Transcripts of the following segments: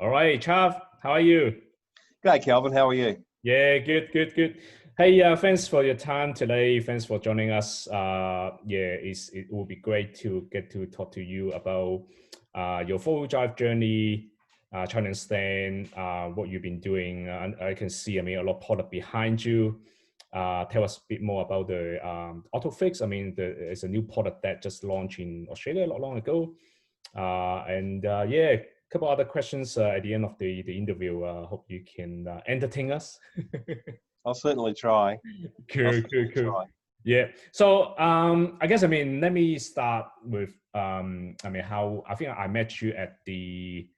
All right, Trav, how are you? G'day, Calvin. How are you? Yeah, good. Hey, thanks for your time today. Thanks for joining us. Yeah, it will be great to get to talk to you about your four-wheel drive journey, trying to understand what you've been doing. I can see, a lot of product behind you. Tell us a bit more about the Autophix. It's a new product that just launched in Australia not long ago. Yeah, a couple other questions at the end of the interview. Hope you can entertain us. I'll certainly try. Cool. Yeah. So I guess let me start with how I think I met you at the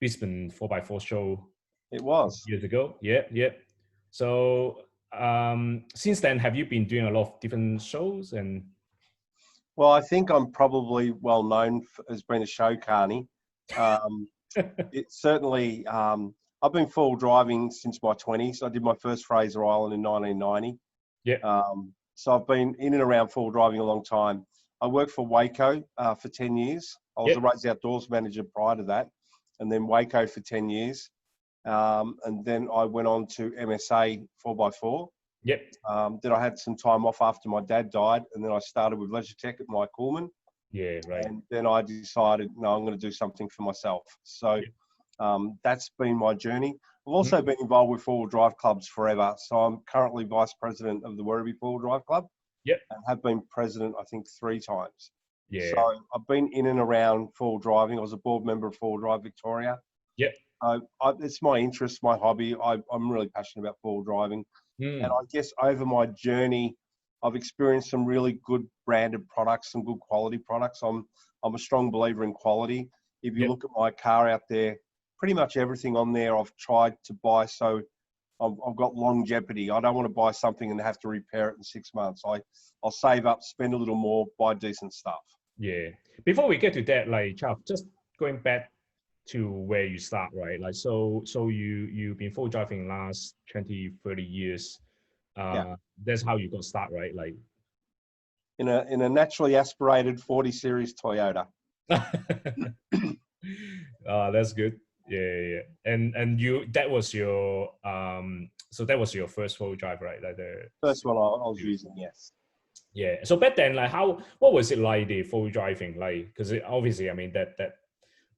Brisbane 4x4 show. It was years ago. Yeah. So since then, have you been doing a lot of different shows and? Well, I think I'm probably well known as being a show carny. It's certainly, I've been full driving since my 20s. I did my first Fraser Island in 1990. Yeah. So I've been in and around full driving a long time. I worked for Waco for 10 years. I was a race outdoors manager prior to that, and then Waco for 10 years. And then I went on to MSA 4x4. Yep. Then I had some time off after my dad died, and then I started with Leisure Tech at Mike Coolman. Yeah, right. And then I decided, no, I'm going to do something for myself. So that's been my journey. I've also been involved with four-wheel drive clubs forever. So I'm currently vice president of the Werribee Four-Wheel Drive Club. Yep. And have been president, I think, 3 times. Yeah. So I've been in and around four-wheel driving. I was a board member of Four-Wheel Drive Victoria. Yep. It's my interest, my hobby. I'm really passionate about four-wheel driving. And I guess over my journey, I've experienced some really good branded products, some good quality products. I'm a strong believer in quality. If you look at my car out there, pretty much everything on there I've tried to buy, so I've got longevity. I don't want to buy something and have to repair it in 6 months. I'll save up, spend a little more, buy decent stuff. Yeah. Before we get to that, Charles, just going back to where you start, right? So you've been full driving last 20, 30 years. That's how you got start, right? In a naturally aspirated 40 series Toyota. That's good. Yeah. And that was your so that was your first four-wheel drive, right? The first one I was using, yes. Yeah. So back then, what was it like, the four-wheel driving? Because obviously,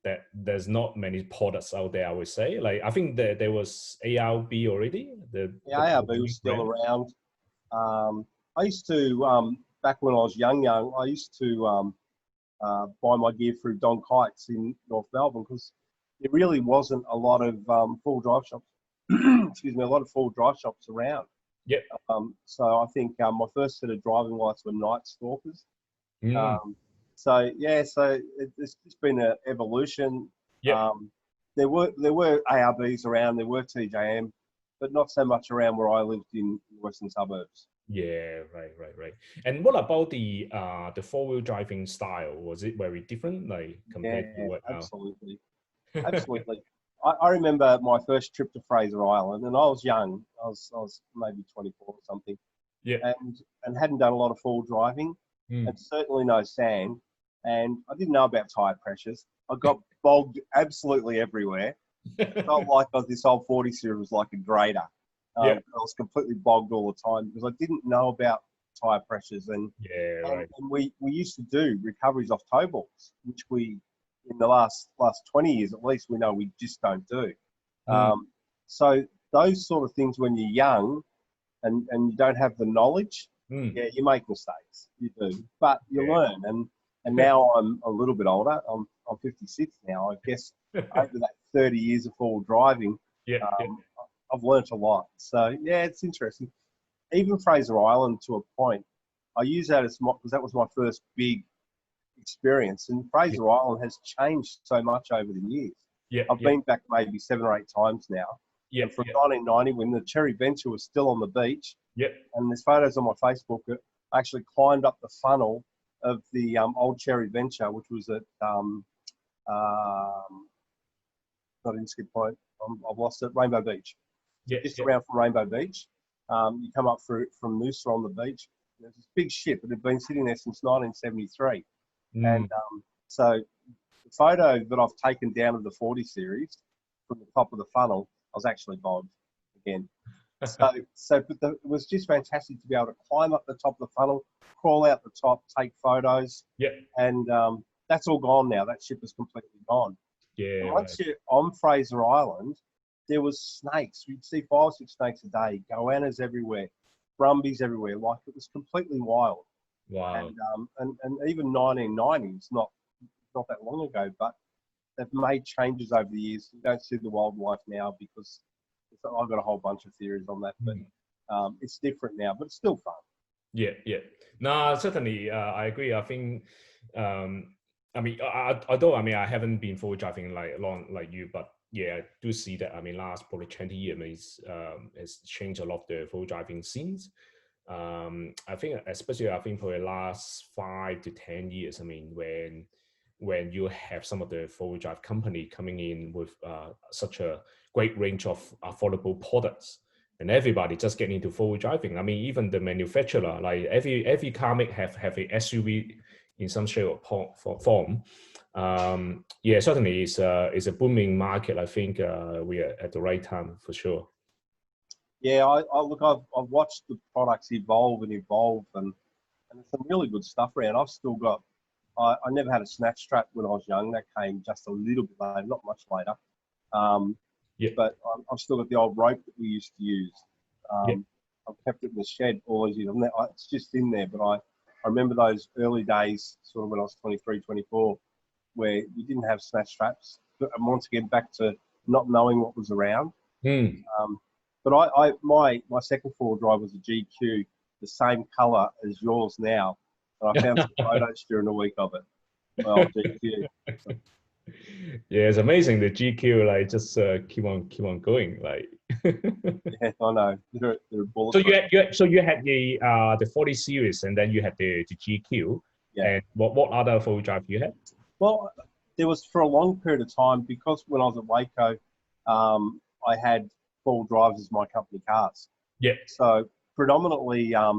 that there's not many products out there, I would say. I think that there was ARB already. The ARB was still around. I used to, back when I was young, I used to buy my gear through Don Kites in North Melbourne, because there really wasn't a lot of full drive shops. Excuse me, a lot of full drive shops around. Yep. So I think my first set of driving lights were Night Stalkers. So it's just been an evolution. Yep. There were ARBs around, there were TJM, but not so much around where I lived in the western suburbs. Yeah, right. And what about the four-wheel driving style? Was it very different, compared to what? Absolutely. Absolutely. I remember my first trip to Fraser Island, and I was young. I was maybe 24 or something. Yeah. And hadn't done a lot of full driving, and certainly no sand. And I didn't know about tyre pressures. I got bogged absolutely everywhere. Felt like this old 40 series was like a grader. I was completely bogged all the time because I didn't know about tyre pressures. And we used to do recoveries off toe balls, which we, in the last 20 years at least, we know we just don't do. So those sort of things, when you're young and you don't have the knowledge, you make mistakes. You do, but you learn. And now I'm a little bit older. I'm 56 now. I guess over that 30 years of full driving, I've learnt a lot. So it's interesting. Even Fraser Island, to a point, I use that because that was my first big experience. And Fraser Island has changed so much over the years. I've been back maybe 7 or 8 times now. And from 1990, when the Cherry Venture was still on the beach, and there's photos on my Facebook, I actually climbed up the funnel of the old Cherry Venture, which was at not in Skid Point. I've lost it. Rainbow Beach. Just around from Rainbow Beach. You come up from Noosa on the beach. There's this big ship that had been sitting there since 1973. And so the photo that I've taken down of the 40 series from the top of the funnel, I was actually bogged again. But it was just fantastic to be able to climb up the top of the funnel, crawl out the top, take photos. Yeah. And that's all gone now. That ship is completely gone. Yeah. And once you're on Fraser Island, there was snakes. We'd see 5 or 6 snakes a day, goannas everywhere, brumbies everywhere. Like, it was completely wild. Wow. And even 1990s, not that long ago, but they've made changes over the years. You don't see the wildlife now because I've got a whole bunch of theories on that, but it's different now, but it's still fun. Yeah, yeah. No, certainly, I agree. I think, I mean, although I haven't been forward driving like long like you, but yeah, I do see that. I mean, last probably 20 years has changed a lot of the forward driving scenes. I think, especially I think for the last 5 to 10 years, I mean, when you have some of the forward drive company coming in with such a great range of affordable products, and everybody just getting into forward driving. I mean, even the manufacturer, like every car make have a SUV in some shape or form. Yeah, certainly it's a booming market. I think we are at the right time for sure. Yeah, I've watched the products evolve, and there's some really good stuff around. I've still got. I never had a snatch strap when I was young. That came just a little bit later, not much later. Yeah. But I've still got the old rope that we used to use. Yeah. I've kept it in the shed all these years. It's just in there, but I remember those early days, sort of when I was 23, 24, where we didn't have snatch straps. And once again, back to not knowing what was around. But my second four drive was a GQ, the same colour as yours now. And I found some photos during the week of it. Well, GQ. Yeah, it's amazing. The GQ like just keep on going. Like. Yeah, I know. They're So you had the 40 series, and then you had the GQ. Yeah. And what other full drive you had? Well, there was for a long period of time, because when I was at Waco, I had four drives as my company cars. Yeah. So predominantly, I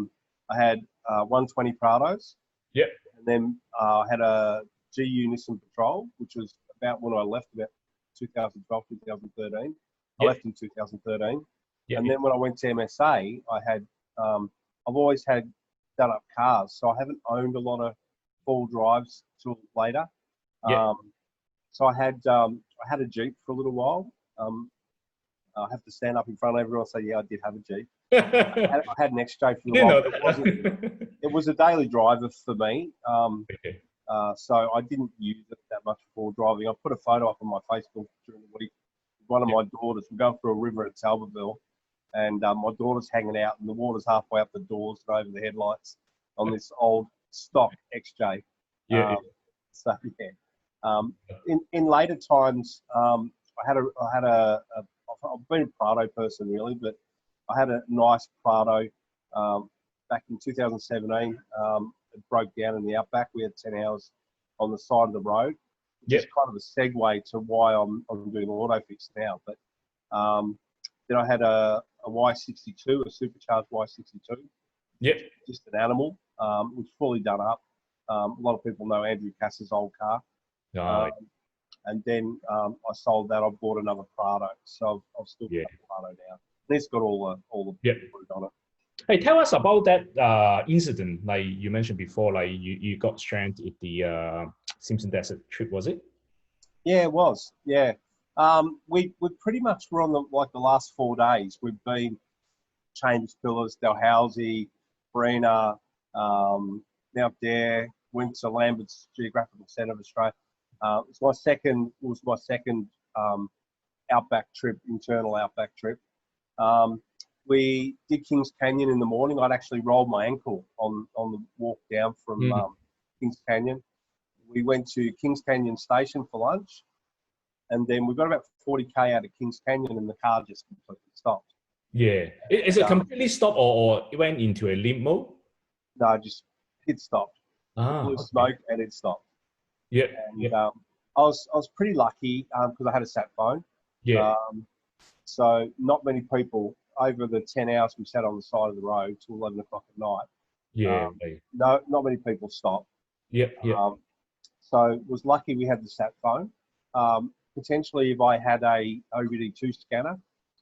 had 120 Prados. Yeah. And then I had a GU Nissan Patrol, which was about when I left, about 2012, 2013. I left in 2013. Yeah. And then when I went to MSA, I had, I've always had done up cars. So I haven't owned a lot of full drives till later. Yeah. So I had a Jeep for a little while. I have to stand up in front of everyone and say, yeah, I did have a Jeep. I had an XJ for a little while. It was a daily driver for me. Okay. So I didn't use it that much for driving. I put a photo up on my Facebook during the week. One of my daughters, we're going for a river at Talbottville, and my daughter's hanging out, and the water's halfway up the doors and over the headlights on this old stock XJ. Yeah. So yeah. In later times, I've been a Prado person really, but I had a nice Prado back in 2017. It broke down in the outback. We had 10 hours on the side of the road. Just kind of a segue to why I'm doing Autophix now. But then I had a Y62, a supercharged Y62. Yep. Just an animal. It was fully done up. A lot of people know Andrew Cass's old car. And then I sold that. I bought another Prado. So I've still got a Prado now. And it's got all the wood on it. Hey, tell us about that incident, like you mentioned before, like you got stranded at the Simpson Desert trip, was it? Yeah, it was. Yeah. We pretty much were on the last 4 days. We've been Chambers Pillars, Dalhousie, Breena, Mount Dare, went to Lambert's Geographical Centre of Australia. It was my second outback trip, internal outback trip. We did Kings Canyon in the morning. I'd actually rolled my ankle on the walk down from Kings Canyon. We went to Kings Canyon Station for lunch, and then we got about 40k out of Kings Canyon, and the car just completely stopped. Yeah, is it completely stopped, or it went into a limp mode? No, just it stopped. It blew smoke and it stopped. Yeah, and I was pretty lucky because I had a sat phone. Yeah. So not many people over the 10 hours we sat on the side of the road till 11 o'clock at night. Yeah. Not many people stopped. Yeah. Yeah. So was lucky we had the sat phone. potentially if I had a OBD2 scanner,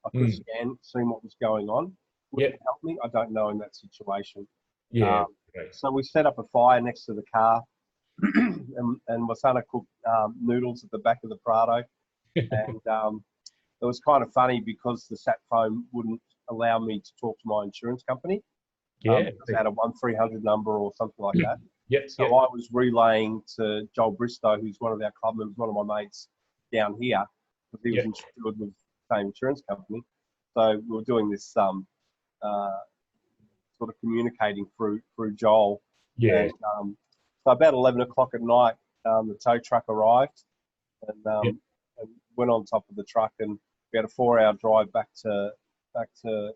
I could have scanned, seen what was going on. Would it help me? I don't know in that situation. Yeah. So we set up a fire next to the car, and my son cooked noodles at the back of the Prado, and it was kind of funny because the sat phone wouldn't allow me to talk to my insurance company. Because they had a 1300 number or something like that. So I was relaying to Joel Bristow, who's one of our club members, one of my mates down here, because he was insured with the same insurance company. So we were doing this sort of communicating through Joel. And, so about 11 o'clock at night, the tow truck arrived and went on top of the truck, and we had a 4-hour drive back to the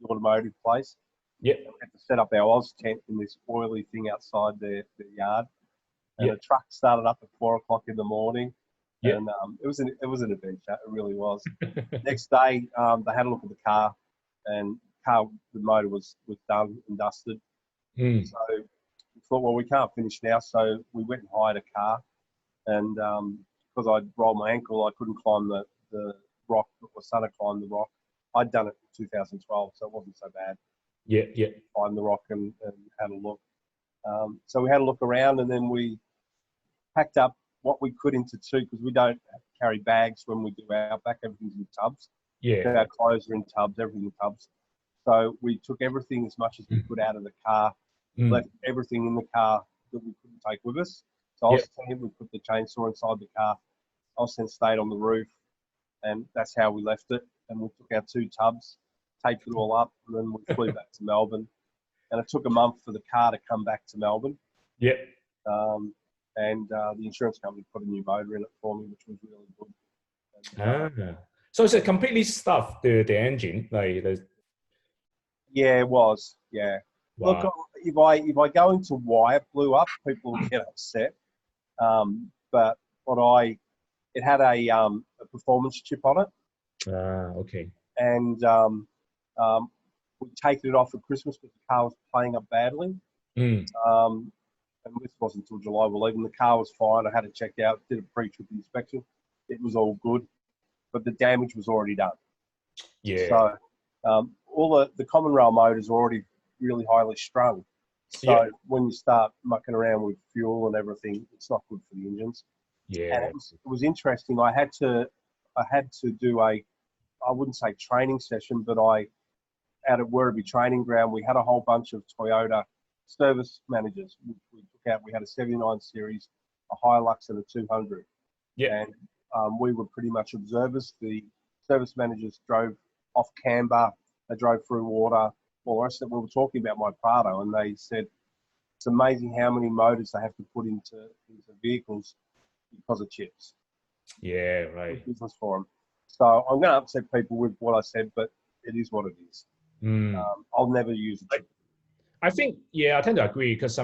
automotive place. We had to set up our Oz tent in this oily thing outside their yard, and the truck started up at 4 o'clock in the morning. And it was an adventure. It really was. Next day, they had a look at the car, and the motor was done and dusted. So we thought, well, we can't finish now. So we went and hired a car, and because I'd rolled my ankle, I couldn't climb the rock, but my son had climbed the rock. I'd done it in 2012, so it wasn't so bad. Climbed the rock and had a look. So we had a look around, and then we packed up what we could into two, because we don't carry bags when we do outback. Everything's in tubs. Our clothes are in tubs, everything in tubs. So we took everything as much as we could out of the car, left everything in the car that we couldn't take with us. So I was saying we put the chainsaw inside the car. Austin stayed on the roof, and that's how we left it. And we took our 2 tubs, taped it all up, and then we flew back to Melbourne. And it took a month for the car to come back to Melbourne. And the insurance company put a new motor in it for me, which was really good. And, so it's a completely stuffed the engine, like yeah, it was. Yeah. Wow. Look, if I go into why it blew up, people will get upset. But it had a performance chip on it. Okay. And we'd taken it off for Christmas because the car was playing up badly. And this wasn't until July. Well, even the car was fine. I had it checked out, did a pre-trip inspection. It was all good, but the damage was already done. So all the common rail motors are already really highly strung. So when you start mucking around with fuel and everything, it's not good for the engines. And it was interesting. I had to do I wouldn't say training session, but out at Werribee Training Ground, we had a whole bunch of Toyota service managers. We took out. We had a 79 series, a Hilux, and a 200. And we were pretty much observers. The service managers drove off camber. They drove through water. All the rest of it. We were talking about my Prado, and they said it's amazing how many motors they have to put into vehicles because of chips. Business for them. So I'm going to upset people with what I said, but it is what it is. I'll never use a chip. I think, I tend to agree, because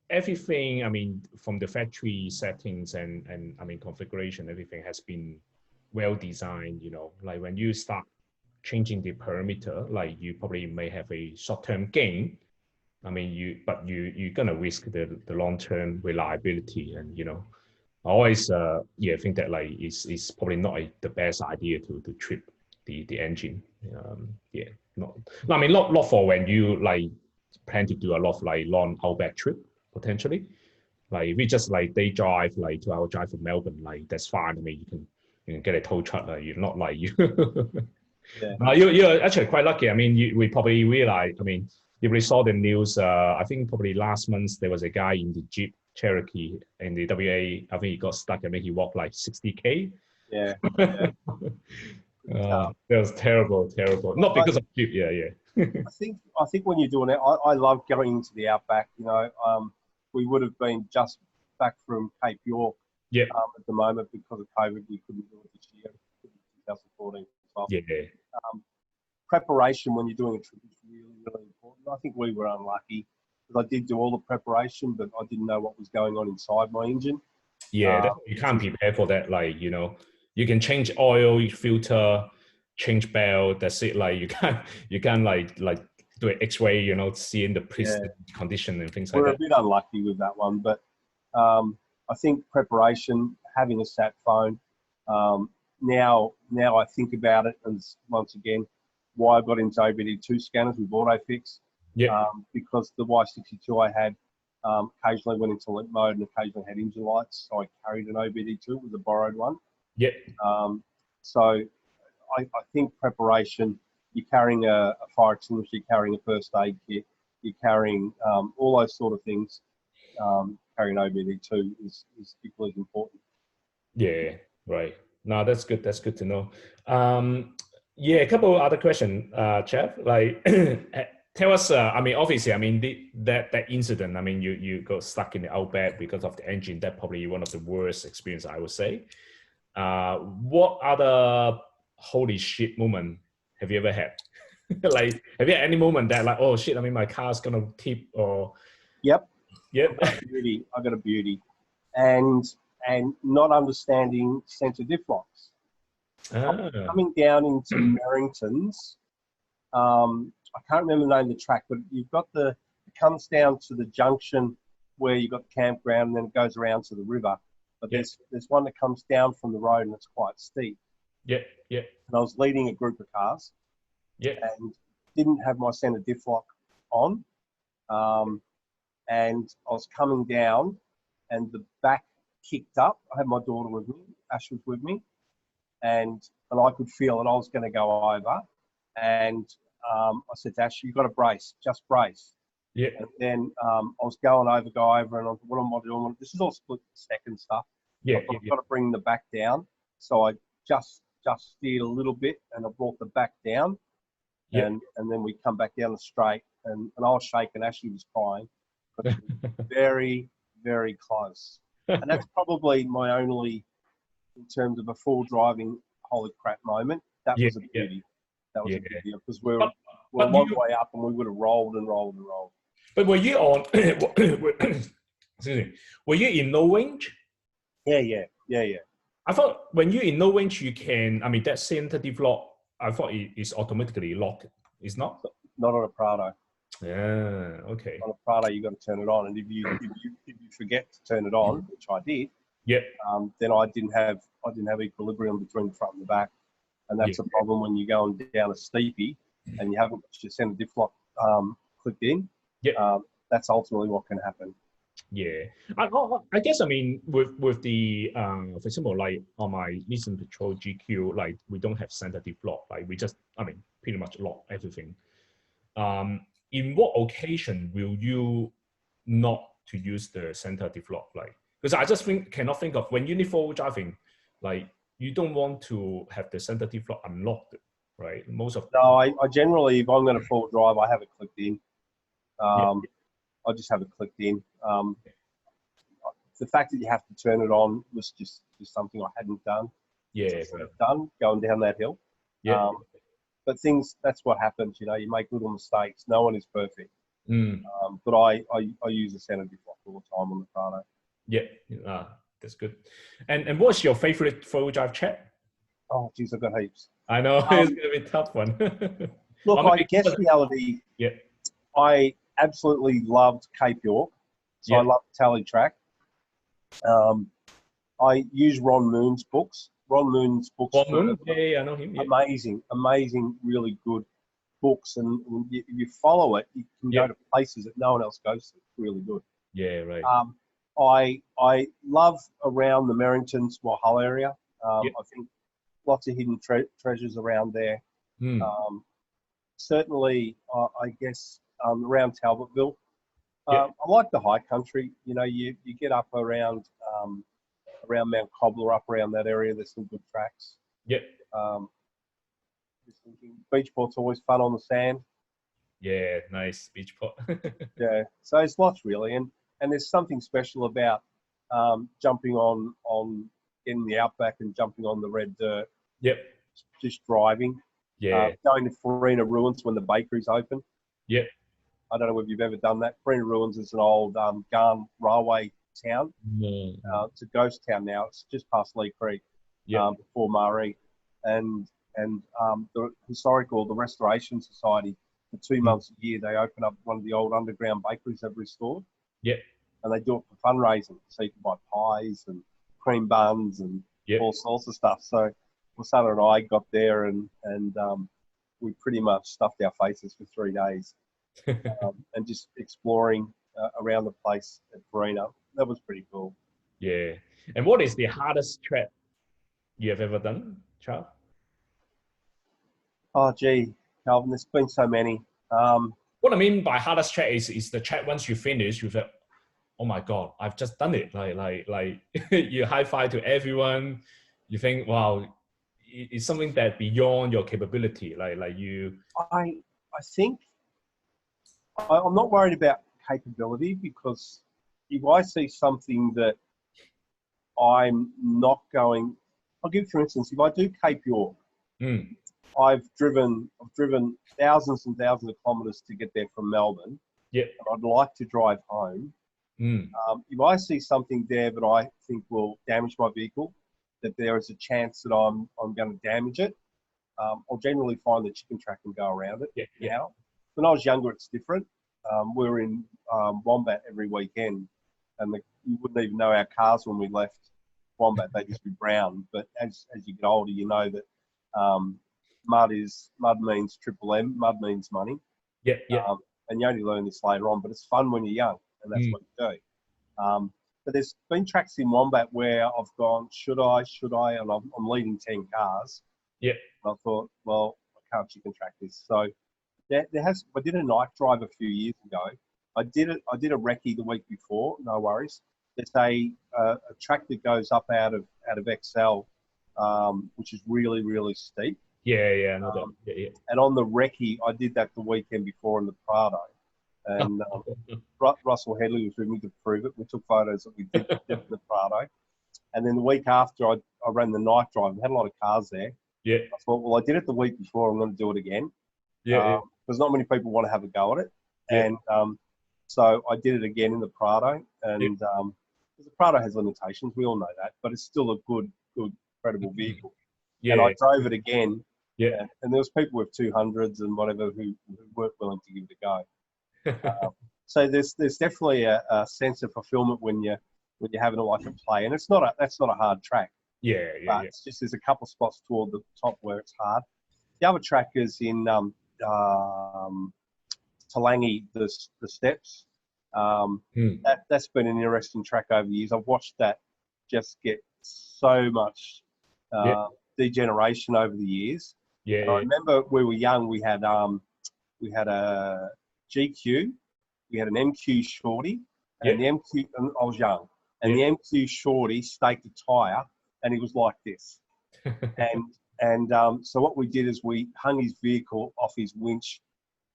everything, from the factory settings and configuration, everything has been well designed, like when you start changing the parameter, like you probably may have a short-term gain. You're going to risk the long-term reliability. And, I always think that like it's probably not the best idea to trip the engine. Not for when you like plan to do a lot of like long outback trip potentially. Like if we just like day drive, like 2-hour drive from Melbourne, like that's fine. You can get a tow truck. You're not like you. You're actually quite lucky. We probably realized. You really saw the news. I think probably last month there was a guy in the Jeep Cherokee in the WA. I think he got stuck. He walked like 60K. That was terrible. Not because of Jeep. I think when you're doing it, I love going into the outback. We would have been just back from Cape York at the moment because of COVID. We couldn't do it this year, 2014. Preparation when you're doing a trip is really, really important. I think we were unlucky because I did do all the preparation, but I didn't know what was going on inside my engine. You can't prepare for that. Like, you can change oil, filter, change belt. That's it. Like you can like do an X-ray, seeing the piston condition and things like that. We're a bit unlucky with that one, but I think preparation, having a sat phone. Now I think about it, and once again, why I got into OBD2 scanners with Autophix. Yeah. Because the Y62 I had occasionally went into limp mode and occasionally had engine lights, so I carried an OBD2. It was a borrowed one. Yeah. So I think preparation, you're carrying a fire extinguisher, you're carrying a first aid kit, you're carrying all those sort of things. Carrying OBD2 is equally important. Yeah, right. No, that's good. That's good to know. Yeah, a couple of other questions, Jeff. Like, tell us. I mean, obviously, I mean that incident. I mean, you got stuck in the outback because of the engine. That probably one of the worst experience, I would say. What other holy shit moment have you ever had? Like, have you had any moment that like, oh shit, I mean, my car's gonna tip or? Yep. Yep. I got a beauty, and not understanding centre diff locks. Coming down into Merrington's, I can't remember the name of the track, but you've got it comes down to the junction where you've got the campground, and then it goes around to the river. But there's one that comes down from the road and it's quite steep. Yeah, yeah. And I was leading a group of cars. Yeah. And didn't have my centre diff lock on. And I was coming down and the back kicked up. I had my daughter with me, Ash was with me, and I could feel that I was going to go over. And I said to Ash, you've got to brace, just brace. Yeah. And then I was going over, and I thought, what am I doing? This is all split second stuff. Yeah. I've got to bring the back down. So I just steered a little bit and I brought the back down. Yeah. And then we come back down the straight, and I was shaking. Ashley was crying. But she was very, very close. And that's probably my only, in terms of a full driving holy crap moment. That was a beauty. That was a beauty because we're a long way up and we would have rolled and rolled and rolled. But were you on? Excuse me. Were you in no range? Yeah. I thought when you're in no range, you can. I mean, that center diff lock, I thought it is automatically locked. It's not. Not on a Prado. Yeah. Okay. On a Prado, you got to turn it on, and if you forget to turn it on, which I did, then I didn't have equilibrium between the front and the back, and that's a problem when you're going down a steepy and you haven't got your center diff lock clicked in. That's ultimately what can happen. Yeah, I guess, I mean, with the for example, like on my Nissan Patrol GQ, like we don't have center diff lock, like we just, I mean, pretty much lock everything. In what occasion will you not to use the center diff lock? Like, because I just cannot think of when you need four-wheel driving, like you don't want to have the center diff lock unlocked, right? Most of I generally, if I'm going to full drive, I have it clicked in. I just have it clicked in. The fact that you have to turn it on was just something I hadn't done. Going down that hill. But that's what happens. You know, you make little mistakes. No one is perfect. But I use a center diff lock all the time on the Prado. That's good. And what's your favorite four-wheel drive chat? Oh, geez, I've got heaps. I know it's gonna be a tough one. Look, I guess reality. I absolutely loved Cape York, so I love the Tally track. I use Ron Moon's books. Ron Moon's books. I know him. Amazing, really good books, and if you follow it, you can go to places that no one else goes to. It's really good. Yeah, right. I love around the Merringtons, Walhalla area. I think lots of hidden treasures around there. Certainly, I guess around Talbotville. I like the high country. You know, you get up around Mount Cobbler, up around that area. There's some good tracks. Beachport's always fun on the sand. Yeah, nice Beachport. So it's lots really, and there's something special about jumping on in the outback and jumping on the red dirt. Just driving. Going to Farina Ruins when the bakery's open. I don't know if you've ever done that. Farina Ruins is an old Garn railway town. It's a ghost town now. It's just past Lee Creek, before Maree. And the the Restoration Society, for 2 months a year, they open up one of the old underground bakeries they've restored. And they do it for fundraising. So you can buy pies and cream buns and all sorts of stuff. So my son and I got there and we pretty much stuffed our faces for 3 days and just exploring around the place at Farina. That was pretty cool. Yeah. And what is the hardest trek you have ever done, Charles? Oh, gee, Calvin, there's been so many. What I mean by hardest trek is the trek once you finish, you feel, oh my God, I've just done it. Like you high five to everyone. You think, wow, it's something that beyond your capability. Like you. I think I'm not worried about capability, because if I see something that I'm not going, I'll give you, for instance, if I do Cape York, I've driven thousands and thousands of kilometres to get there from Melbourne. Yeah. And I'd like to drive home. If I see something there that I think will damage my vehicle, that there is a chance that I'm going to damage it, I'll generally find the chicken track and go around it. Now, when I was younger, it's different. We were in Wombat every weekend, and you wouldn't even know our cars when we left Wombat. They'd just be brown. But as you get older, you know that mud means triple M. Mud means money. And you only learn this later on, but it's fun when you're young, and that's what you do. But there's been tracks in Wombat where I've gone, should I? And I'm leading 10 cars. And I thought, well, I can't chicken track this. So I did a night drive a few years ago. I did a recce the week before. No worries. There's a track that goes up out of XL, which is really, really steep. And on the recce, I did that the weekend before in the Prado. And Russell Headley was with me to prove it. We took photos that we did in the Prado. And then the week after, I ran the night drive and had a lot of cars there. I thought, well, I did it the week before. I'm going to do it again. Because not many people want to have a go at it. And so I did it again in the Prado. And the Prado has limitations. We all know that. But it's still a good, credible vehicle. And I drove it again. And there was people with 200s and whatever who weren't willing to give it a go. So there's definitely a sense of fulfillment when you're having a like a play, and that's not a hard track. But it's just there's a couple of spots toward the top where it's hard. The other track is in Talangi, the steps. That's been an interesting track over the years. I've watched that just get so much degeneration over the years. And I remember we were young. We had a GQ, we had an MQ Shorty, and the MQ, and I was young, and the MQ Shorty staked a tyre, and he was like this. and so what we did is we hung his vehicle off his winch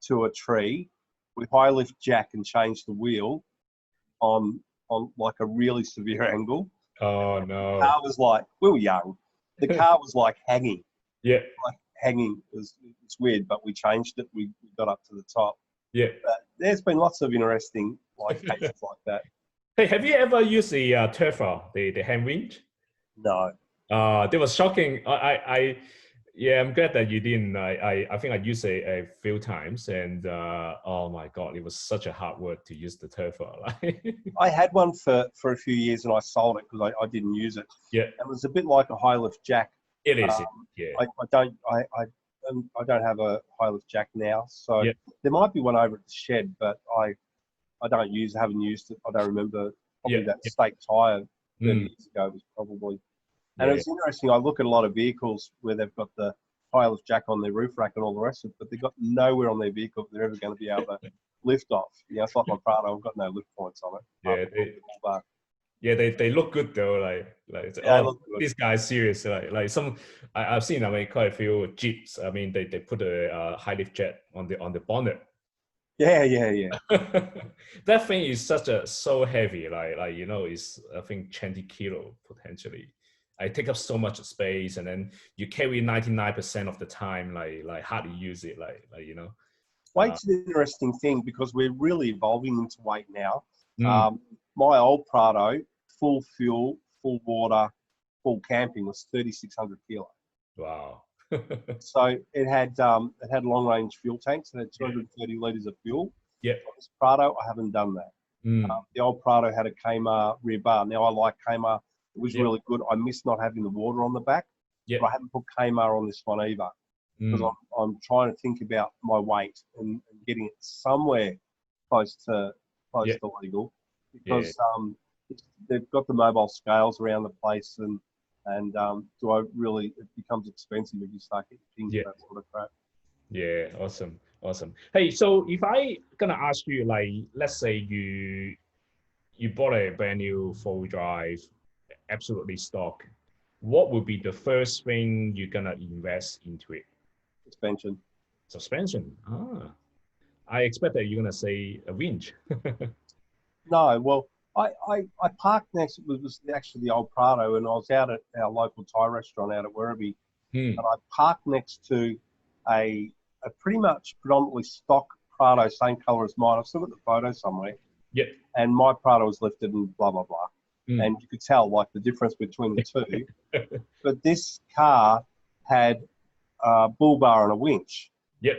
to a tree. We high lift jack and changed the wheel on like a really severe angle. Oh no! The car was like, we were young. The car was like hanging. Like hanging. It's weird, but we changed it. We got up to the top. But there's been lots of interesting cases like that. Hey, have you ever used the Trevor, the hand winch? No. That was shocking. I'm glad that you didn't. I think I used it a few times, and oh my God, it was such a hard work to use the Trevor. I had one for a few years, and I sold it because I didn't use it. It was a bit like a high lift jack. It is. I don't have a high lift jack now, so there might be one over at the shed, but I haven't used it. I don't remember. Probably that stake tyre 30 years ago was probably. And it's interesting. I look at a lot of vehicles where they've got the high lift jack on their roof rack and all the rest of it, but they've got nowhere on their vehicle they're ever going to be able to lift off. It's like my Prado. I've got no lift points on it. They look good though. This guy's serious. I've seen quite a few Jeeps. I mean, they put a high lift jack on the bonnet. That thing is so heavy. It's I think 20 kilo potentially. I take up so much space, and then you carry 99% of the time. Hardly use it. Weight's an interesting thing because we're really evolving into weight now. My old Prado, full fuel, full water, full camping was 3,600 kilo. Wow. So it had long range fuel tanks. It had 230 litres of fuel. On this Prado, I haven't done that. The old Prado had a Kmart rear bar. Now I like Kmart It was really good. I miss not having the water on the back, but I haven't put Kmart on this one either because I'm trying to think about my weight and getting it somewhere close to legal because they've got the mobile scales around the place and it becomes expensive if you start getting things that sort of crap. Yeah, awesome. Hey, so if I gonna ask you, like, let's say you bought a brand new 4-wheel drive, absolutely stock, what would be the first thing you're gonna invest into it? Suspension. I expect that you're gonna say a winch. No, well, I parked next. It was actually the old Prado, and I was out at our local Thai restaurant out at Werribee, and I parked next to a pretty much predominantly stock Prado, same colour as mine. I've still got the photo somewhere. Yep. And my Prado was lifted and blah blah blah, and you could tell like the difference between the two. But this car had a bull bar and a winch. Yep.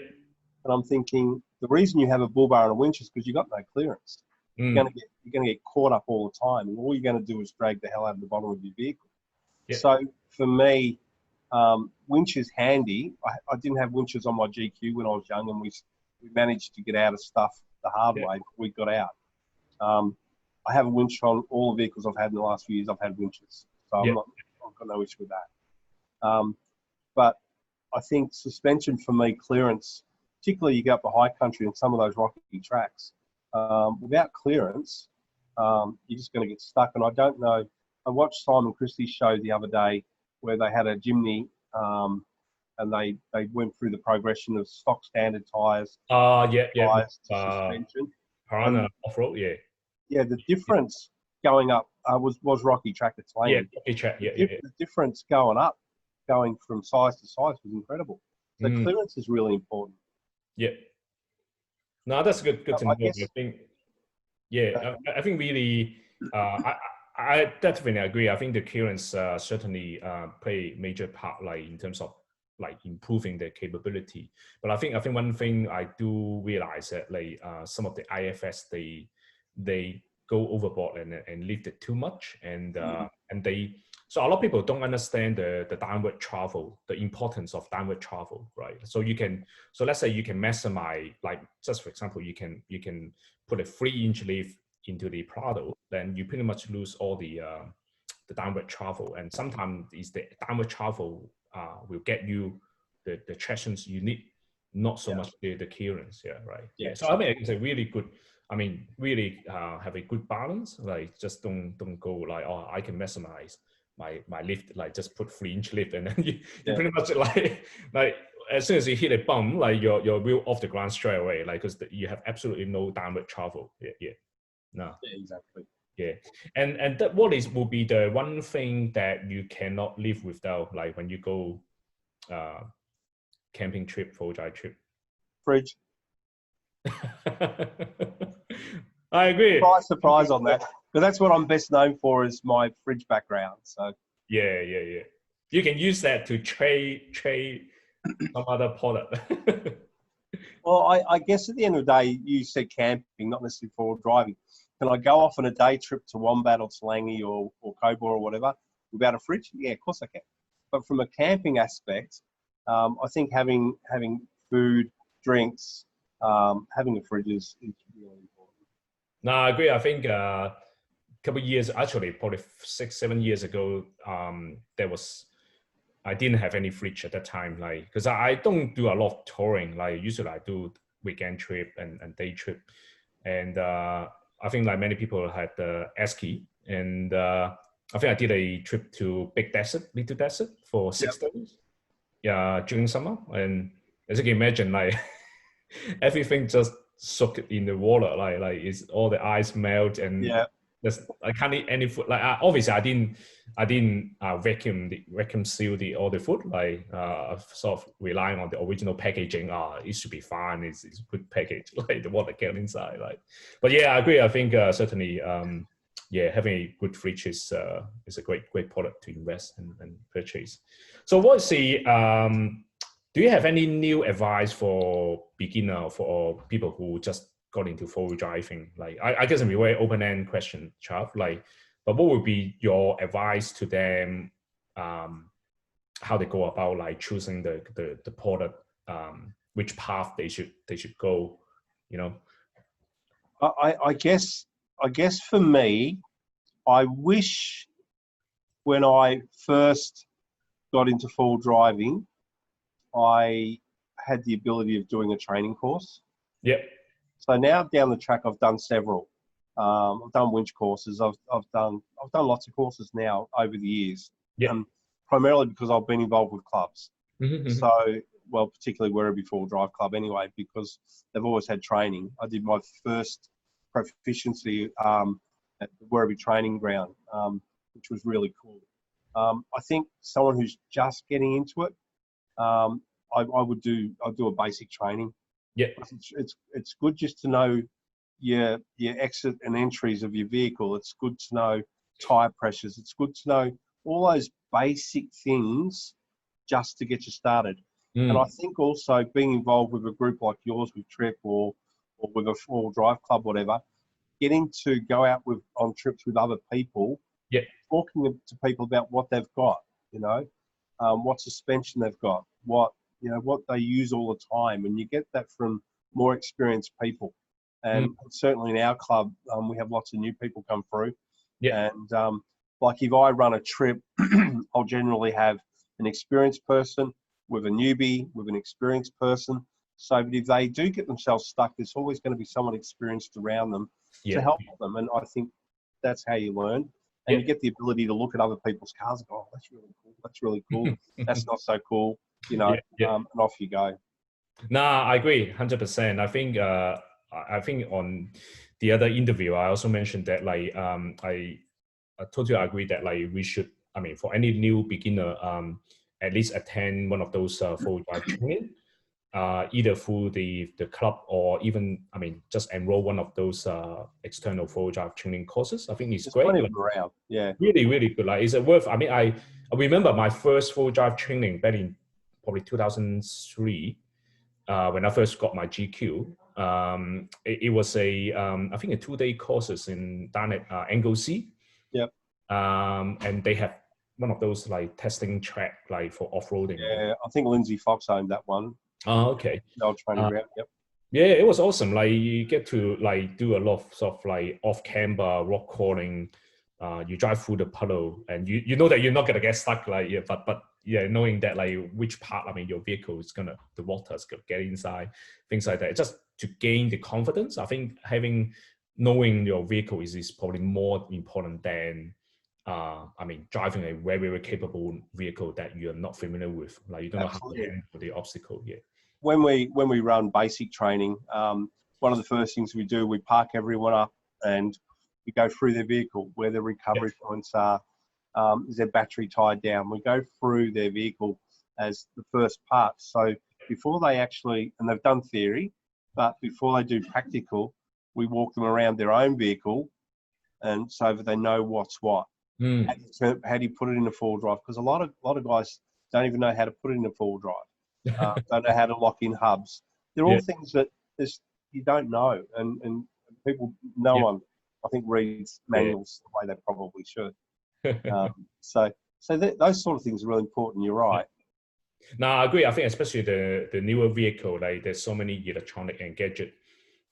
And I'm thinking the reason you have a bull bar and a winch is because you got no clearance. You're gonna get caught up all the time, and all you're gonna do is drag the hell out of the bottom of your vehicle. Yep. So for me, winch is handy. I didn't have winches on my GQ when I was young, and we managed to get out of stuff the hard way. We got out. I have a winch on all the vehicles I've had in the last few years. I've had winches, so I've got no issue with that. But I think suspension for me, clearance, particularly you go up the high country and some of those rocky tracks, without clearance, you're just going to get stuck. And I don't know. I watched Simon Christie's show the other day where they had a Jimny and they went through the progression of stock standard tyres. Tyres to suspension. Piranha off-road, Yeah, the difference going up was rocky track at Twain. The difference going from size to size was incredible. So clearance is really important. Yeah. No, that's good to know. I think, I think really, I definitely agree. I think the clearance certainly play a major part, like in terms of like improving their capability. But I think one thing I do realize that like some of the IFS they go overboard and lift it too much, and so a lot of people don't understand the downward travel, the importance of downward travel, right? So let's say you can maximize, like just for example, you can put a 3-inch lift into the Prado, then you pretty much lose all the downward travel, and sometimes it's the downward travel will get you the tractions you need, not so much the clearance. So I mean, it's a really good. I mean, really have a good balance. Like, just don't go like, oh, I can maximize my lift, like just put 3-inch lift, and then you pretty much like as soon as you hit a bump, like your wheel off the ground straight away, like because you have absolutely no downward travel. No. Yeah, exactly. Yeah, and that will be the one thing that you cannot live without, like when you go camping trip, 4-wheel drive trip. Fridge. I agree. Surprise on that, because that's what I'm best known for, is my fridge background. So yeah. You can use that to trade some other product. Well, I guess at the end of the day, you said camping, not necessarily 4-wheel driving. Can I go off on a day trip to Wombat or Slangy or Cobra or whatever without a fridge? Yeah, of course I can. But from a camping aspect, I think having food, drinks, having a fridge is really important. No, I agree. I think a couple of years, actually, probably 6-7 years ago, I didn't have any fridge at that time, like, because I don't do a lot of touring. Like usually I do weekend trip and day trip, and I think like many people had the esky, and I think I did a trip to Little Desert for 6 days. Yeah, during summer, and as you can imagine, like everything just soaked in the water, like it's all the ice melt, and I can't eat any food. Like obviously, I didn't vacuum seal all the food. Like sort of relying on the original packaging. it should be fine. It's good package. Like the water get inside. Like, but yeah, I agree. I think certainly, having a good fridge is a great product to invest and purchase. So what's the do you have any new advice for beginner, for people who just got into 4-wheel driving? Like, I guess it's a very open-end question, Chav. Like, But what would be your advice to them? How they go about like choosing the product, which path they should go, you know? I guess for me, I wish when I first got into full driving, I had the ability of doing a training course. Yeah. So now down the track, I've done several. I've done winch courses. I've done lots of courses now over the years. Yeah. Primarily because I've been involved with clubs. Mm-hmm. So, well, particularly Werribee Full Drive Club anyway, because they've always had training. I did my first proficiency at the Werribee Training Ground, which was really cool. I think someone who's just getting into it, I'd do a basic training. Yeah. It's good just to know your exit and entries of your vehicle. It's good to know tire pressures. It's good to know all those basic things just to get you started. And I think also being involved with a group like yours, with Trip or with a full drive club, whatever, getting to go out on trips with other people, talking to people about what they've got, what suspension they've got, what they use all the time, and you get that from more experienced people. And certainly in our club, we have lots of new people come through. Yeah. And like if I run a trip, I'll generally have an experienced person with a newbie, with an experienced person. So that if they do get themselves stuck, there's always going to be someone experienced around them to help them. And I think that's how you learn. And you get the ability to look at other people's cars and go, oh, that's really cool. That's really cool. That's not so cool. And off you go. Nah, I agree 100%. I think on the other interview, I also mentioned that like I totally agree that like we should, I mean, for any new beginner, at least attend one of those full drive training, either through the club or even, I mean, just enroll one of those external full drive training courses. I think it's great. Plenty of them around. Yeah. Really, really good. Like, is it worth? I mean, I remember my first full drive training back in probably 2003. When I first got my GQ, it was I think a 2-day courses down at Anglesey. Yep. And they have one of those like testing track like for off-roading. Yeah, I think Lindsay Fox owned that one. Oh, okay. Old training ground. Yep. Yeah, it was awesome. Like you get to like do a lot of sort of like off-camber rock crawling. You drive through the puddle, and you know that you're not gonna get stuck. Like but knowing that like which part, I mean, your vehicle is the water's gonna get inside, things like that. Just to gain the confidence. I think knowing your vehicle is probably more important than I mean, driving a very, very capable vehicle that you're not familiar with. Like you don't know how to handle the obstacle yet. When we run basic training, one of the first things we do, we park everyone up and we go through their vehicle, where their recovery points are. Is their battery tied down? We go through their vehicle as the first part. So before they actually, and they've done theory, but before they do practical, we walk them around their own vehicle, and so that they know what's what. How do you put it in a full drive? Because a lot of guys don't even know how to put it in a full drive. Don't know how to lock in hubs. They're all things that you don't know, and people, no one, I think, reads manuals the way they probably should. So those sort of things are really important. You're right. No, I agree. I think especially the newer vehicle, like there's so many electronic and gadget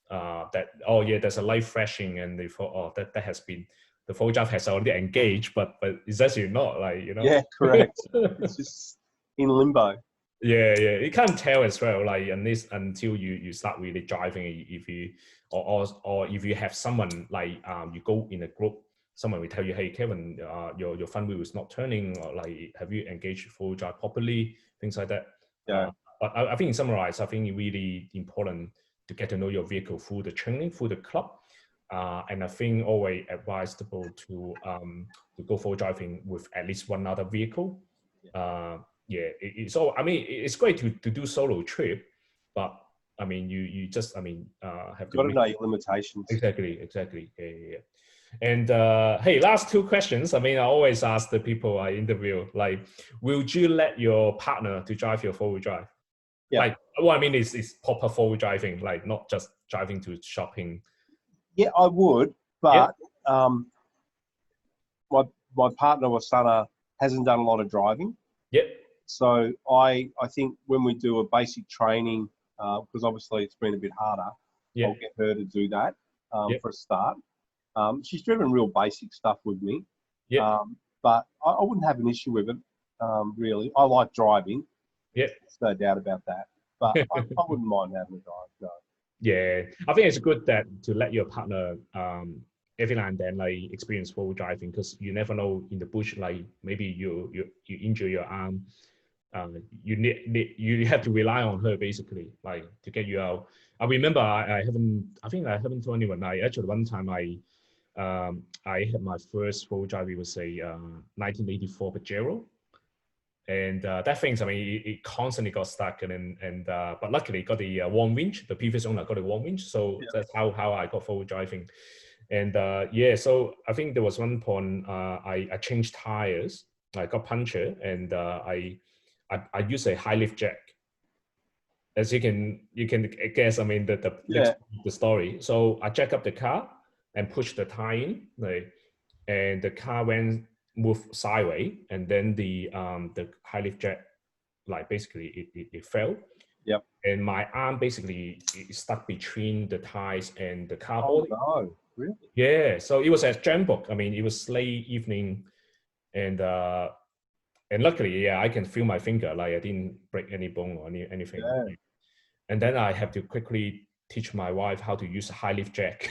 that there's a light flashing, and they thought that has been, the full drive has already engaged, but it's actually not, like, Yeah, correct. It's just in limbo. Yeah, you can't tell as well, like until you start really driving. If you or if you have someone like you go in a group, someone will tell you, hey Kevin, your front wheel is not turning, or like have you engaged full drive properly, things like that. Yeah. But I think in summarize, I think it's really important to get to know your vehicle through the training, through the club. And I think always advisable to go full driving with at least one other vehicle. It's all. I mean, it's great to do solo trip, but I mean, you just, I mean, have to know your limitations. Exactly. Yeah. And hey, last 2 questions. I mean, I always ask the people I interview, like, will you let your partner to drive your 4-wheel drive? Yeah. Like, what I mean is proper 4-wheel driving, like not just driving to shopping. Yeah, I would, but my partner Wasana hasn't done a lot of driving. Yep. So I think when we do a basic training, because obviously it's been a bit harder, Yep. I'll get her to do that Yep. for a start. She's driven real basic stuff with me, Yep. but I wouldn't have an issue with it, really. I like driving. Yep. There's no doubt about that. But I wouldn't mind having a drive, no. Yeah, I think it's good that to let your partner every now and then like experience full driving, because you never know in the bush, like maybe you injure your arm, you have to rely on her basically like to get you out. I remember I haven't told anyone. I actually one time I had my first full drive. It was a 1984 Pajero. And that things, I mean, it constantly got stuck, but luckily got the warm winch. The previous owner got a warm winch, so that's how I got forward driving. And yeah, so I think there was one point I changed tires. I got punctured, and I used a high lift jack. As you can guess, I mean the story. So I jack up the car and push the tire in, like, and the car move sideways, and then the high lift jack, like basically it fell. Yep. And my arm basically stuck between the tires and the car body. Oh no, really? Yeah. So it was a jam book. I mean, it was late evening, and luckily, yeah, I can feel my finger. Like I didn't break any bone or anything. Yeah. And then I have to quickly teach my wife how to use a high lift jack.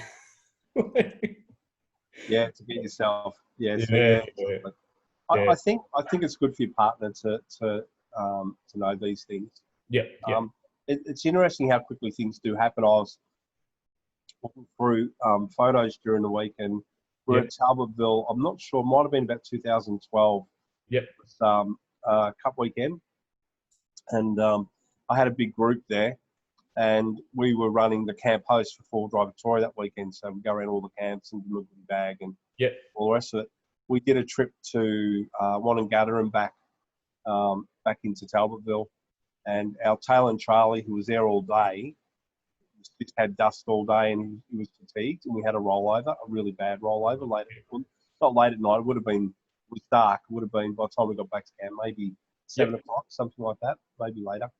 Yeah, to get yourself. Yes. Yeah. I think it's good for your partner to know these things. Yeah. It's interesting how quickly things do happen. I was looking through photos during the week, and we're at Talbotville. I'm not sure. It might have been about 2012. Yep. It was Cup weekend, and I had a big group there, and we were running the camp host for Full Drive Victoria that weekend. So we go around all the camps and deliver the bag and all the rest of it. We did a trip to Wonnangatta and back into Talbotville, and our tail and Charlie, who was there all day, just had dust all day, and he was fatigued, and we had a rollover, a really bad rollover not late at night. It was dark. It would have been by the time we got back to camp, maybe 7 o'clock, something like that, maybe later.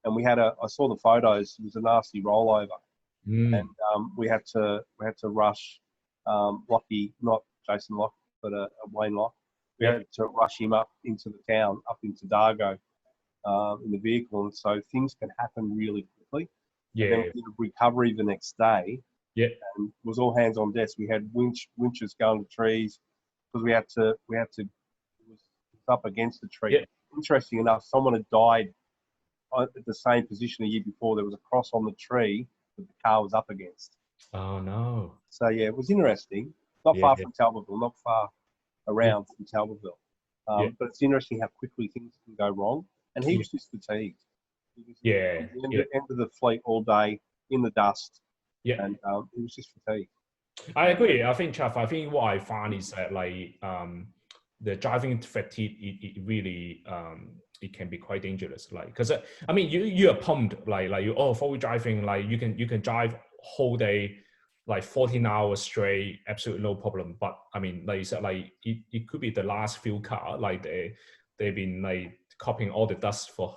And I saw the photos. It was a nasty rollover, and we had to rush Lockie, not Jason Locke, but a Wayne Locke. We had to rush him up into the town, up into Dargo, in the vehicle, and so things can happen really quickly. Yeah. And then we did a recovery the next day. Yeah. And it was all hands on deck. We had winches going to trees because we had to. It was up against the tree. Yeah. Interesting enough, someone had died at the same position a year before. There was a cross on the tree that the car was up against. Oh no! So yeah, it was interesting. Not far from Talbotville, not far around from Talbotville. But it's interesting how quickly things can go wrong. And he was just fatigued. He was end of the fleet all day in the dust. Yeah, and he was just fatigued. I agree. I think, Chaff, what I find is that like the driving fatigue, it really it can be quite dangerous. Like, because I mean, you are pumped like you forward driving, like you can drive whole day, like 14 hours straight, absolutely no problem. But I mean, like you said, like it could be the last few car, like they've been like copying all the dust for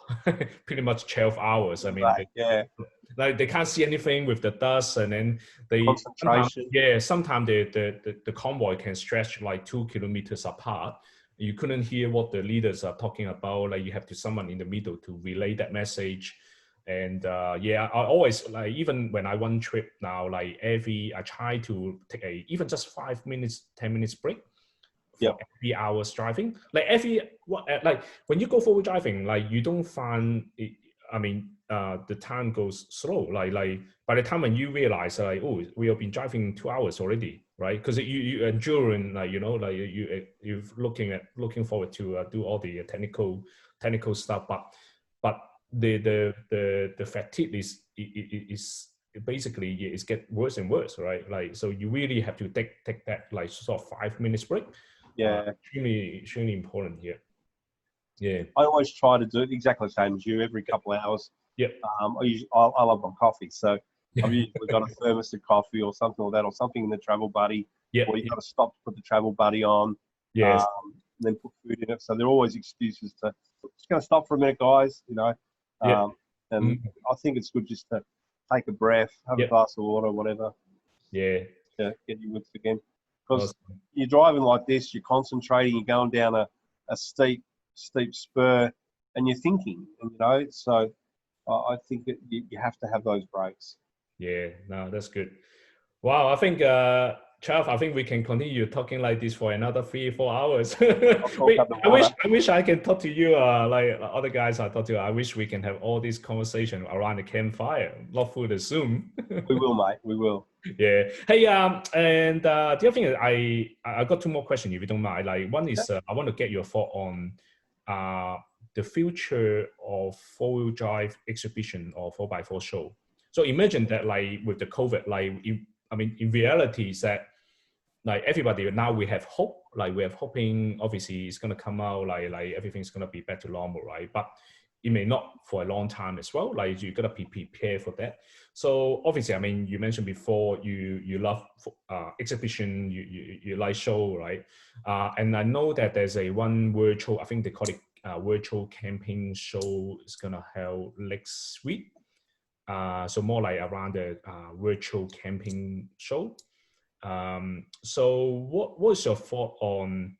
pretty much 12 hours. I mean, like they can't see anything with the dust, and then sometimes the convoy can stretch like 2 kilometers apart. You couldn't hear what the leaders are talking about. Like you have to someone in the middle to relay that message. And I always, like, even when I run trip now, like I try to take even just 5 minutes, 10 minutes break for every hour's driving. Like when you go forward driving, like you don't find it, I mean, the time goes slow. Like by the time when you realize, like, oh, we have been driving 2 hours already, right? Because you enduring, like, you know, like you're looking forward to do all the technical stuff, but the fatigue is basically it's get worse and worse, right? Like, so you really have to take that like sort of 5 minutes break. Extremely important here. Yeah, I always try to do it exactly the same as you, every couple of hours. Yep. I love my coffee, so I've usually got a thermos of coffee or something like that, or something in the travel buddy. Or you've got to stop to put the travel buddy on. Yes. then put food in it. So there are always excuses to just going to stop for a minute, guys. Yeah. And I think it's good just to take a breath, have a glass of water, whatever. Yeah. To get your wits again, because Awesome. you're driving like this, you're concentrating, you're going down a steep spur, and you're thinking, and so I think that you have to have those breaks. Yeah, no, that's good. Wow, I think, Trav, I think we can continue talking like this for another 3, 4 hours. Wait, I wish I can talk to you like other guys I talk to. I wish we can have all this conversation around the campfire, not through the Zoom. We will, mate. We will. Yeah. Hey, and the other thing is I got 2 more questions if you don't mind. Like one is I want to get your thought on the future of 4-wheel drive exhibition or 4x4 show. So imagine that like with the COVID, like in reality is that like everybody now we have hope, like we have hoping obviously it's gonna come out like everything's gonna be back to normal, right? But it may not for a long time as well. Like you gotta be prepared for that. So obviously, I mean, you mentioned before you love exhibition, you like show, right? And I know that there's a one virtual, I think they call it virtual camping show is gonna held next week. So more like around the virtual camping show. So what's your thought on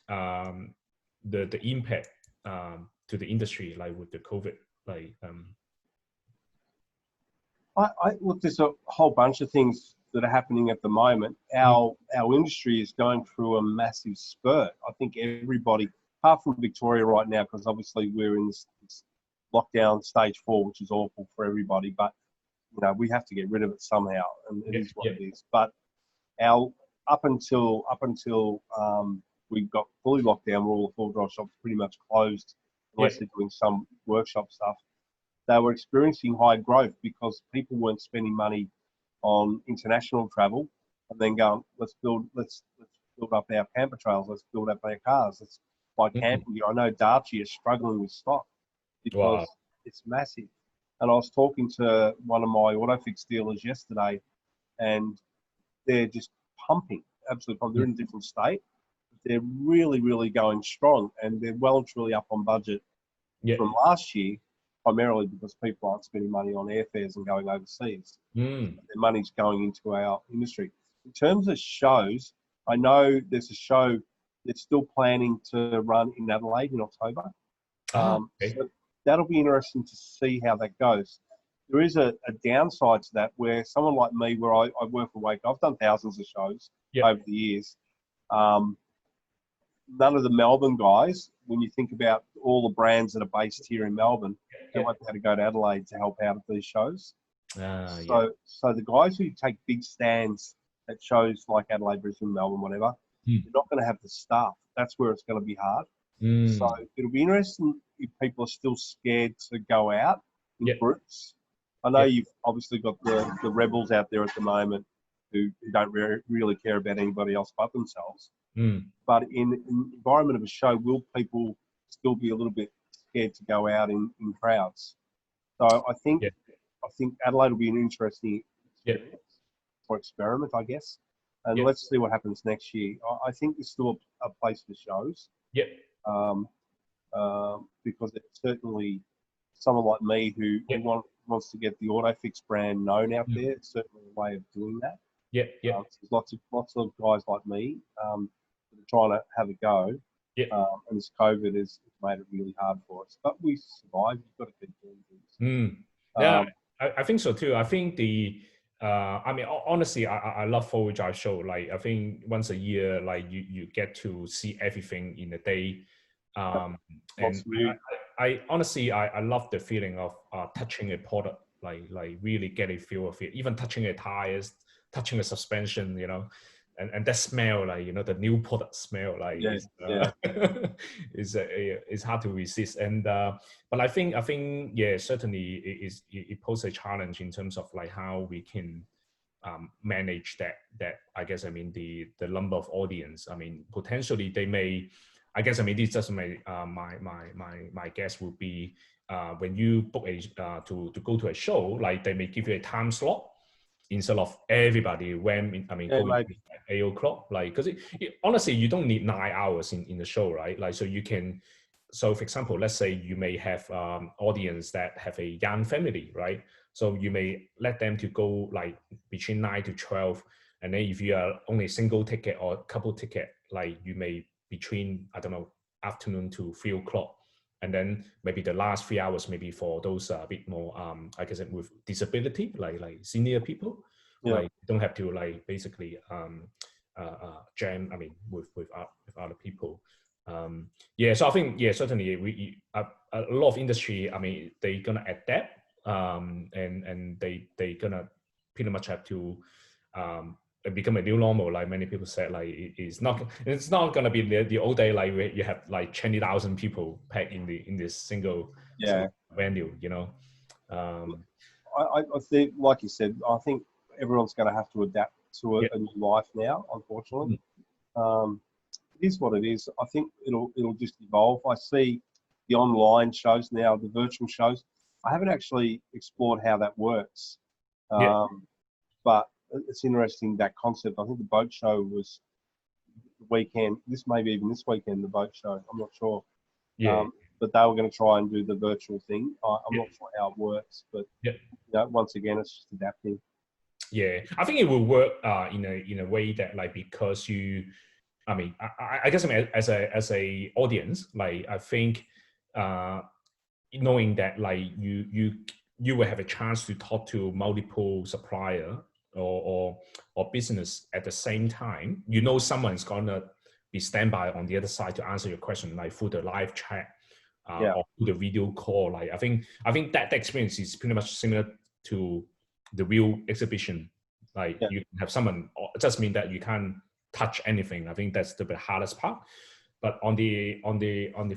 the impact to the industry, like with the COVID? Like, Look, there's a whole bunch of things that are happening at the moment. Our industry is going through a massive spurt. I think everybody, apart from Victoria right now, because obviously we're in this lockdown stage 4, which is awful for everybody, but we have to get rid of it somehow, and it is what it is. But up until we got fully locked down, where all the 4-wheel drive shops pretty much closed, unless they're doing some workshop stuff. They were experiencing high growth because people weren't spending money on international travel and then going, let's build up our camper trails, let's build up our cars, let's buy camping gear. I know Darchi is struggling with stock because it's massive. And I was talking to one of my Autophix dealers yesterday, and they're just pumping, absolutely pumping. They're in a different state. They're really, really going strong, and they're well and truly up on budget from last year, primarily because people aren't spending money on airfares and going overseas. Their money's going into our industry. In terms of shows, I know there's a show that's still planning to run in Adelaide in October. So that'll be interesting to see how that goes. There is a downside to that where someone like me, where I work away, I've done thousands of shows over the years. None of the Melbourne guys, when you think about all the brands that are based here in Melbourne, they won't be able to go to Adelaide to help out at these shows. So the guys who take big stands at shows like Adelaide, Brisbane, Melbourne, whatever, they're not going to have the staff. That's where it's going to be hard. So it'll be interesting if people are still scared to go out in groups. I know you've obviously got the rebels out there at the moment who don't really care about anybody else but themselves. But in the environment of a show, will people still be a little bit scared to go out in crowds? So I think Adelaide will be an interesting experience or experiment, I guess. And let's see what happens next year. I think there's still a place for shows. Because it's certainly someone like me who wants to get the Autophix brand known out there. It's certainly a way of doing that. There's lots of guys like me that are trying to have a go. And this COVID has made it really hard for us. But we survived. You've got to keep doing things. I think so too. I think I mean, honestly, I love 4-wheel drive show. Like, I think once a year, like you get to see everything in a day. And I honestly, I love the feeling of touching a product, like really get a feel of it, even touching the tires, touching the suspension, and that smell, like, the new product smell, like it's hard to resist. And but I think certainly it poses a challenge in terms of like how we can manage that I guess, I mean, the number of audience. I mean, potentially they may, I guess, I mean, this just my guess would be when you book to go to a show, like they may give you a time slot. instead of everybody when Yeah, going maybe. at 8 o'clock, like because honestly you don't need 9 hours in the show, right? Like so you can, so for example, let's say you may have audience that have a young family, right? So you may let them to go like between 9 to 12, and then if you are only a single ticket or couple ticket, like you may between, I don't know, afternoon to 3 o'clock, and then maybe the last 3 hours maybe for those a bit more I guess with disability, like senior people, Yeah. like don't have to like basically jam with other people. Yeah, so I think yeah, certainly a lot of industry, they gonna adapt, and they gonna pretty much have to become a new normal. Like many people said, like it's not gonna be the old day like where you have like 20,000 people packed in this single venue, you know. I think, like you said, I think everyone's going to have to adapt to a new life now, unfortunately. It is what it is. I think it'll just evolve. I see the online shows now, the virtual shows. I haven't actually explored how that works, but it's interesting, that concept. I think the boat show was the weekend. This may be even this weekend, the boat show. I'm not sure. But they were going to try and do the virtual thing. I'm not sure how it works, but you know, once again, it's just adapting. Yeah, I think it will work in a way that like, because you, I guess as a audience, like I think knowing that like you will have a chance to talk to multiple supplier or business at the same time. You know, someone's gonna be standby on the other side to answer your question, like through the live chat or through the video call. Like I think that experience is pretty much similar to the real exhibition. Like you have someone, it just mean that you can't touch anything. I think that's the hardest part. But on the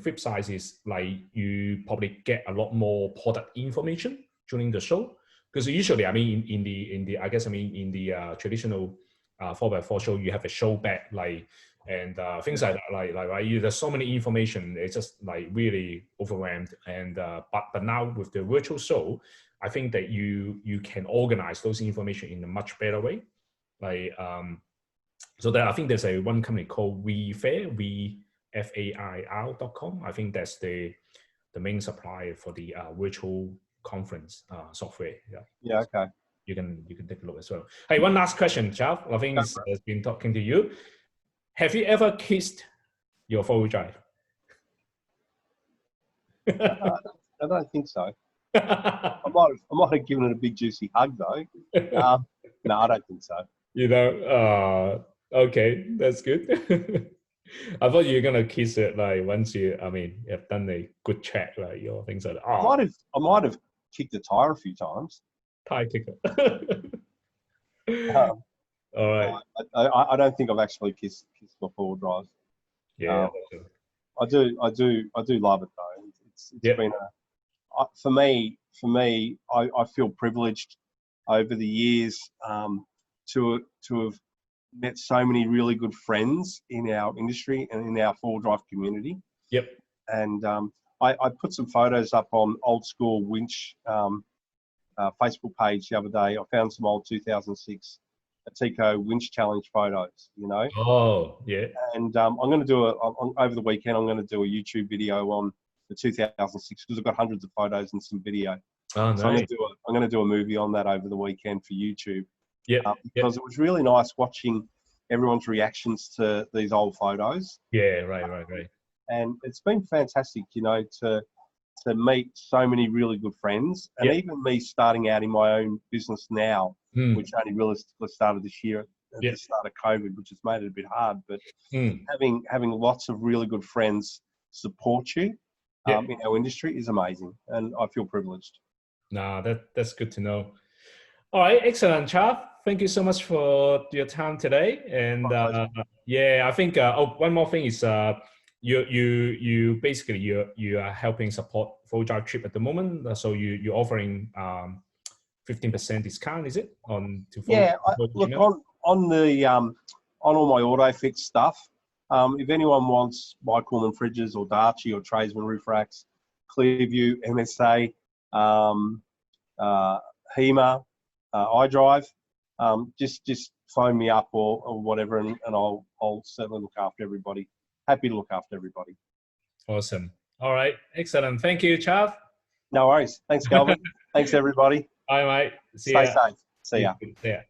flip side is like you probably get a lot more product information during the show, because usually in the traditional 4x4 show you have a show back like and things like that, like right, there's so many information, it's just like really overwhelmed. And but now with the virtual show, I think that you can organize those information in a much better way. Like so that I think there's one company called WeFair.com. I think that's the main supplier for the virtual conference software. Yeah. Okay. You can take a look as well. Hey, one last question, Charles. I think it's been talking to you. Have you ever kissed your four-wheel drive? I don't think so. I might have given it a big juicy hug though. No, I don't think so. You know, okay, that's good. I thought you were gonna kiss it like once you have done a good check, like your things like that. Oh, I might have kicked a tire a few times. tire kicker. All right. I don't think I've actually kissed my four-wheel drive. Yeah. I do love it though. It's been for me. I feel privileged over the years to have met so many really good friends in our industry and in our four-wheel drive community. Yep. And I put some photos up on Old School Winch Facebook page the other day. I found some old 2006 Tico Winch Challenge photos, you know. Oh, yeah. And I'm going to do over the weekend. I'm going to do a YouTube video on the 2006 because I've got hundreds of photos and some video. Oh, nice. So I'm going to do a movie on that over the weekend for YouTube. Yeah. Because it was really nice watching everyone's reactions to these old photos. Yeah, right. And it's been fantastic, you know, to meet so many really good friends. And even me starting out in my own business now, which only realistically started this year at the start of COVID, which has made it a bit hard. But having lots of really good friends support you in our industry is amazing. And I feel privileged. Nah, that's good to know. All right, excellent, Charles. Thank you so much for your time today. And I think one more thing is you basically you are helping support Full Drive Trip at the moment. So you're offering 15% discount, is it on to? Look on the on all my Autophix stuff. If anyone wants Mike Coolman fridges or Darchi or Tradesman roof racks, Clearview, MSA, HEMA, iDrive, just phone me up or whatever, and I'll certainly look after everybody. Happy to look after everybody. Awesome. All right. Excellent. Thank you, Chav. No worries. Thanks, Calvin. Thanks, everybody. Bye, mate. See Stay ya. safe. See ya. Yeah.